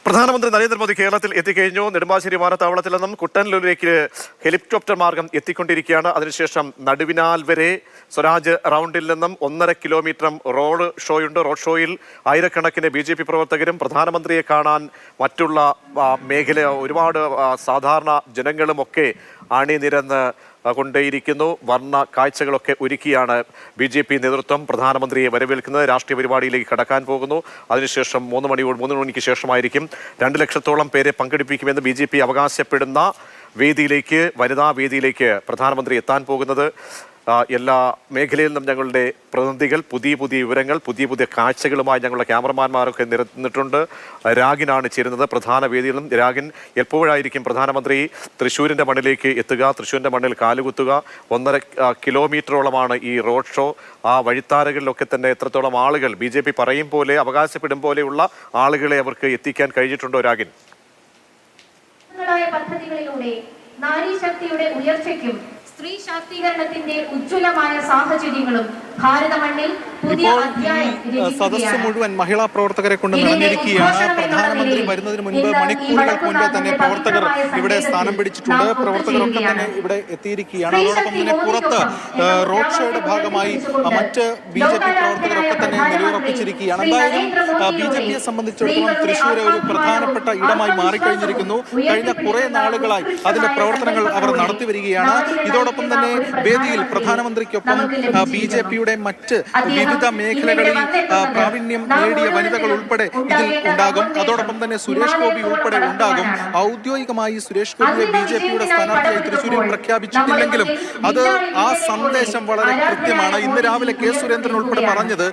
പ്രധാനമന്ത്രി നരേന്ദ്രമോദി കേരളത്തിൽ എത്തിക്കഴിഞ്ഞു. നെടുമ്പാശ്ശേരി വിമാനത്താവളത്തിൽ നിന്നും കുട്ടനല്ലൂരിലേക്ക് ഹെലികോപ്റ്റർ മാർഗം എത്തിക്കൊണ്ടിരിക്കുകയാണ്. അതിനുശേഷം നടുവിനാൽ വരെ സ്വരാജ് റൗണ്ടിൽ നിന്നും 1.5 കിലോമീറ്റർ റോഡ് ഷോയിൽ ആയിരക്കണക്കിന് BJP പ്രവർത്തകരും പ്രധാനമന്ത്രിയെ കാണാൻ മറ്റുള്ള മേഖല ഒരുപാട് സാധാരണ ജനങ്ങളും ഒക്കെ അണിനിരന്ന് കൊണ്ടേയിരിക്കുന്നു. വർണ്ണ കാഴ്ചകളൊക്കെ ഒരുക്കിയാണ് BJP നേതൃത്വം പ്രധാനമന്ത്രിയെ വരവേൽക്കുന്നത്. രാഷ്ട്രീയ പരിപാടിയിലേക്ക് കടക്കാൻ പോകുന്നു. അതിനുശേഷം 3 മണിക്ക് ശേഷമായിരിക്കും 2 ലക്ഷത്തോളം പേരെ പങ്കെടുപ്പിക്കുമെന്ന് BJP അവകാശപ്പെടുന്ന വേദിയിലേക്ക്, വനിതാ വേദിയിലേക്ക് പ്രധാനമന്ത്രി എത്താൻ പോകുന്നത്. എല്ലാ മേഖലയിൽ നിന്നും ഞങ്ങളുടെ പ്രതിനിധികൾ പുതിയ വിവരങ്ങൾ, പുതിയ കാഴ്ചകളുമായി ഞങ്ങളുടെ ക്യാമറമാന്മാരൊക്കെ നിരന്നിട്ടുണ്ട്. രാഗിനാണ് ചേരുന്നത് പ്രധാന വേദിയിൽ നിന്നും. രാഗിൻ, എപ്പോഴായിരിക്കും പ്രധാനമന്ത്രി തൃശ്ശൂരിൻ്റെ മണ്ണിലേക്ക് എത്തുക? തൃശ്ശൂരിൻ്റെ മണ്ണിൽ കാലുകുത്തുക. 1.5 കിലോമീറ്ററോളമാണ് ഈ റോഡ് ഷോ. ആ വഴിത്താരകളിലൊക്കെ തന്നെ എത്രത്തോളം ആളുകൾ BJP പറയും പോലെ, അവകാശപ്പെടും പോലെയുള്ള ആളുകളെ അവർക്ക് എത്തിക്കാൻ കഴിഞ്ഞിട്ടുണ്ടോ രാഗിൻ? പദ്ധതികളിലൂടെ നാരീശക്തിയുടെ ഉയർച്ചയ്ക്കും സ്ത്രീ ശാക്തീകരണത്തിന്റെ ഉജ്ജ്വലമായ സാഹചര്യങ്ങളും ഭാരത മണ്ണിൽ സദസ്സ് മുഴുവൻ മഹിളാ പ്രവർത്തകരെ കൊണ്ട് നിറഞ്ഞിരിക്കുകയാണ്. പ്രധാനമന്ത്രി വരുന്നതിന് മുൻപ് മണിക്കൂറുകൾക്ക് മുൻപേ തന്നെ പ്രവർത്തകർ ഇവിടെ സ്ഥാനം പിടിച്ചിട്ടുണ്ട്. പ്രവർത്തകരൊക്കെ തന്നെ ഇവിടെ എത്തിയിരിക്കുകയാണ്. അതോടൊപ്പം തന്നെ പുറത്ത് റോഡ് ഷോയുടെ ഭാഗമായി മറ്റ് BJP പ്രവർത്തകരൊക്കെ തന്നെ നിലയുറപ്പിച്ചിരിക്കുകയാണ്. എന്തായാലും BJPയെ സംബന്ധിച്ചിടത്തോളം തൃശ്ശൂർ ഒരു പ്രധാനപ്പെട്ട ഇടമായി മാറിക്കഴിഞ്ഞിരിക്കുന്നു. കഴിഞ്ഞ കുറെ നാളുകളായി അതിന്റെ പ്രവർത്തനങ്ങൾ അവർ നടത്തി വരികയാണ്. ഇതോടൊപ്പം തന്നെ വേദിയിൽ പ്രധാനമന്ത്രിക്കൊപ്പം BJPയുടെ മറ്റ് വിവിധ മേഖലകളിൽ പ്രാവീണ്യം നേടിയ വനിതകൾ ഉൾപ്പെടെ ഇതിൽ ഉണ്ടാകും. അതോടൊപ്പം തന്നെ സുരേഷ് ഗോപി ഉൾപ്പെടെ ഉണ്ടാകും. ഔദ്യോഗികമായി സുരേഷ് ഗോപിയെ BJPയുടെ സ്ഥാനാർത്ഥിയായി തൃശ്ശൂരിൽ പ്രഖ്യാപിച്ചിട്ടില്ലെങ്കിലും അത് ആ സന്ദേശം വളരെ കൃത്യമാണ്. ഇന്ന് രാവിലെ K. സുരേന്ദ്രൻ ഉൾപ്പെടെ പറഞ്ഞത്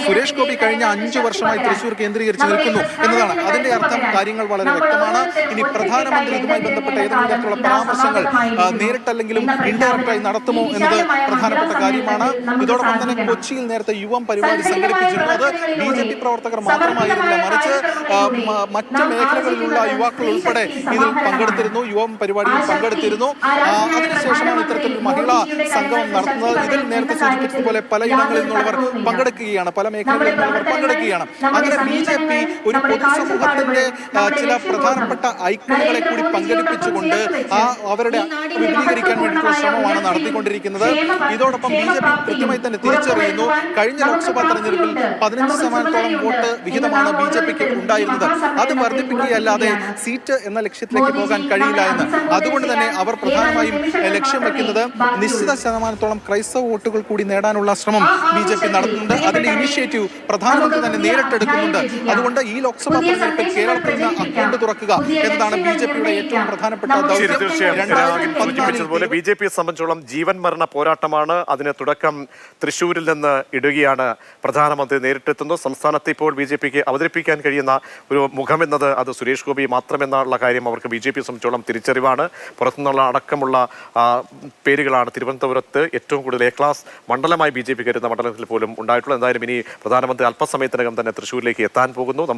സുരേഷ് ഗോപി കഴിഞ്ഞ 5 വർഷമായി തൃശ്ശൂർ കേന്ദ്രീകരിച്ച് നിൽക്കുന്നു എന്നതാണ്. അതിന്റെ അർത്ഥം കാര്യങ്ങൾ വളരെ വ്യക്തമാണ്. ഇനി പ്രധാനമന്ത്രി ഇതുമായി ബന്ധപ്പെട്ട ഏതെങ്കിലും തരത്തിലുള്ള പരാമർശങ്ങൾ നേരിട്ടല്ലെങ്കിലും ഇൻഡയറക്റ്റായി നടത്തുമോ എന്നത് പ്രധാനപ്പെട്ട കാര്യമാണ്. ഇതോടൊപ്പം തന്നെ കൊച്ചിയിൽ നേരത്തെ യുവം പരിപാടി സംഘടിപ്പിച്ചിരുന്നു. അത് BJP പ്രവർത്തകർ മാത്രമായിരുന്നില്ല, മറിച്ച് മറ്റ് മേഖലകളിലുള്ള യുവാക്കൾ ഉൾപ്പെടെ ഇതിൽ പങ്കെടുത്തിരുന്നു, യുവം പരിപാടിയിൽ പങ്കെടുത്തിരുന്നു. അതിനുശേഷമാണ് ഇത്തരത്തിലൊരു മഹിളാ സംഗമം നടത്തുന്നത്. ഇതിൽ നേരത്തെ സൂചിപ്പിച്ചതുപോലെ പലയിടങ്ങളിൽ നിന്നുള്ളവർ പങ്കെടുക്കുകയാണ്, പല മേഖലകളിൽ നിന്നുള്ളവർ പങ്കെടുക്കുകയാണ്. അങ്ങനെ BJP ഒരു പൊതുസമൂഹത്തിന്റെ ചില പ്രധാനപ്പെട്ട ഐക്കണുകളെ കൂടി പങ്കെടുപ്പിച്ചുകൊണ്ട് അവരുടെ വിപുലീകരിക്കാൻ വേണ്ടിയിട്ടുള്ള ശ്രമമാണ് നടത്തിക്കൊണ്ടിരിക്കുന്നത്. ഇതോടൊപ്പം BJP കൃത്യമായി തന്നെ തിരിച്ചറിയുന്നു, കഴിഞ്ഞ ലോക്സഭാ തെരഞ്ഞെടുപ്പിൽ 15% വോട്ട് വിഹിതമാണ് BJPക്ക് ഉണ്ടായിരുന്നത്. അത് വർദ്ധിപ്പിക്കുകയല്ലാതെ സീറ്റ് എന്ന ലക്ഷ്യത്തിലേക്ക് പോകാൻ കഴിയില്ല എന്ന്. അതുകൊണ്ട് തന്നെ അവർ പ്രധാനമായും ലക്ഷ്യം വെക്കുന്നത് നിശ്ചിത ശതമാനത്തോളം ക്രൈസ്തവ വോട്ടുകൾ കൂടി നേടാനുള്ള ശ്രമം BJP നടത്തുന്നുണ്ട്. അതിന്റെ ഇനിഷ്യേറ്റീവ് പ്രധാനമന്ത്രി തന്നെ നേരിട്ടെടുക്കുന്നുണ്ട്. അതുകൊണ്ട് ഈ ലോക്സഭാ തെരഞ്ഞെടുപ്പിൽ കേരളത്തിൽ നിന്ന് അക്കൗണ്ട് തുറക്കുക എന്നതാണ് BJPയുടെ ഏറ്റവും പ്രധാനപ്പെട്ട ദൗത്യം. BJPയെ സംബന്ധിച്ചോളം ജീവൻ മരണ പോരാട്ടമാണ്. അതിന് തുടക്കം തൃശ്ശൂരിൽ നിന്ന് ഇടുകയാണ്. പ്രധാനമന്ത്രി നേരിട്ടെത്തുന്നു. സംസ്ഥാനത്ത് ഇപ്പോൾ BJPക്ക് അവതരിപ്പിക്കാൻ കഴിയുന്ന ഒരു മുഖമെന്നത് അത് സുരേഷ് ഗോപി മാത്രമെന്നുള്ള കാര്യം അവർക്ക് BJPയെ സംബന്ധിച്ചോളം തിരിച്ചറിവാണ്. പുറത്തുനിന്നുള്ള അടക്കമുള്ള പേരുകളാണ് തിരുവനന്തപുരത്ത് ഏറ്റവും കൂടുതൽ A ക്ലാസ് മണ്ഡലമായി BJP കരുതുന്ന മണ്ഡലത്തിൽ പോലും ഉണ്ടായിട്ടുള്ളത്. എന്തായാലും ഇനി പ്രധാനമന്ത്രി അല്പസമയത്തിനകം തന്നെ തൃശ്ശൂരിലേക്ക് എത്താൻ പോകുന്നു.